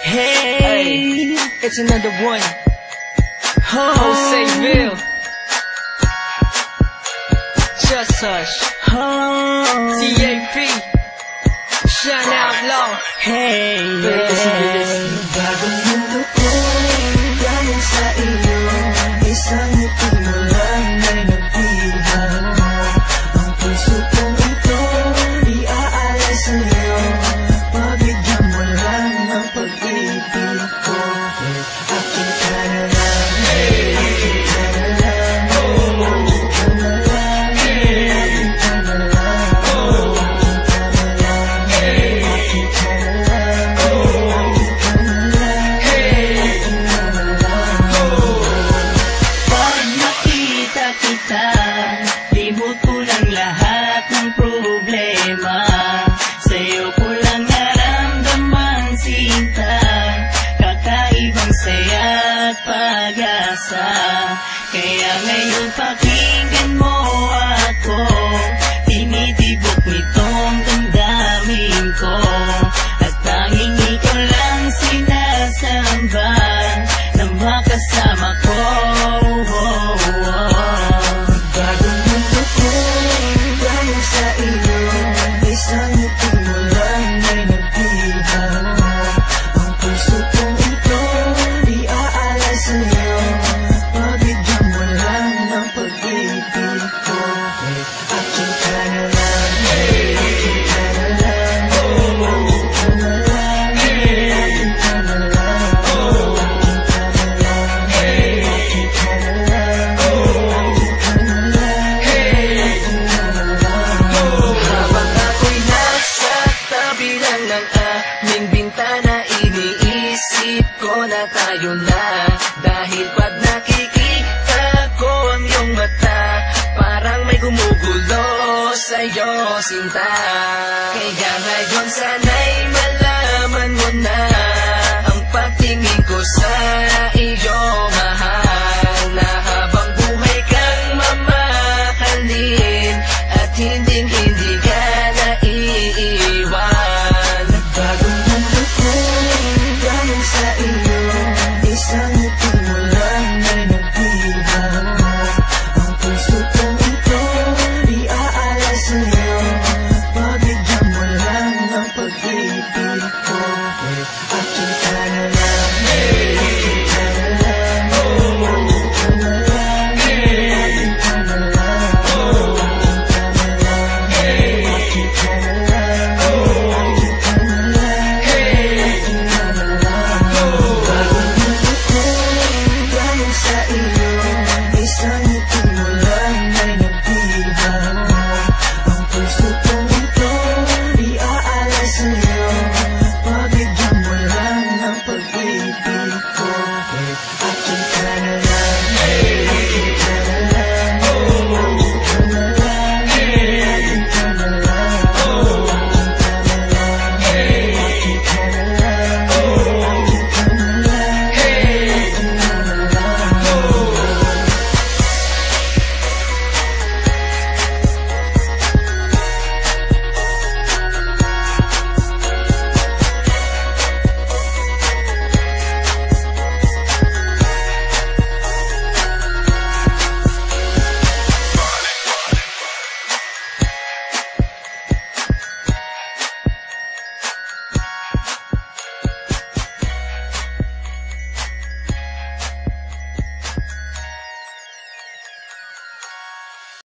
Hey, it's another one. Joseville. Just Hush. TAP. Shine Out Low. Hey, Bagong mundo ko, galing sa iyo. Isang ngiti mo lang ay nagdihaw. Ang puso kong ito, iaalay sa'yo. Pabigyan mo lang ng pag-ibig ko. Akin ka na lang, akin ka na lang, akin ka na lang, akin ka na lang, akin ka na lang, akin ka na lang, akin ka na lang, akin ka na lang. Pag nakita kita, limot ko lang lahat ng problema. Sa'yo ko lang naramdaman sinta, kakaibang saya at pag-asa. Kaya ngayon pakinggan mo ako, tinitibok nitong damdamin ko. At tanging ikaw lang sinasamba na makasama ko. Bagong mundo ko, galing sa iyo. Isang ngiti mo lang ay nagdihaw. Ang puso kong ito, iaalay sa'yo. Pabigyan mo lang ng pag-ibig ko. Akin ka na lang, akin ka na lang, akin ka na lang, akin ka na lang, akin ka na lang, akin ka na lang, akin ka na lang, akin ka na lang. habang ako'y nasa tabi lang ng aming bintana, iniisip ko na tayo na. Dahil pag nakikita ko ang iyong mata, parang may gumugulo sa'yo, sinta. Kaya ngayon sana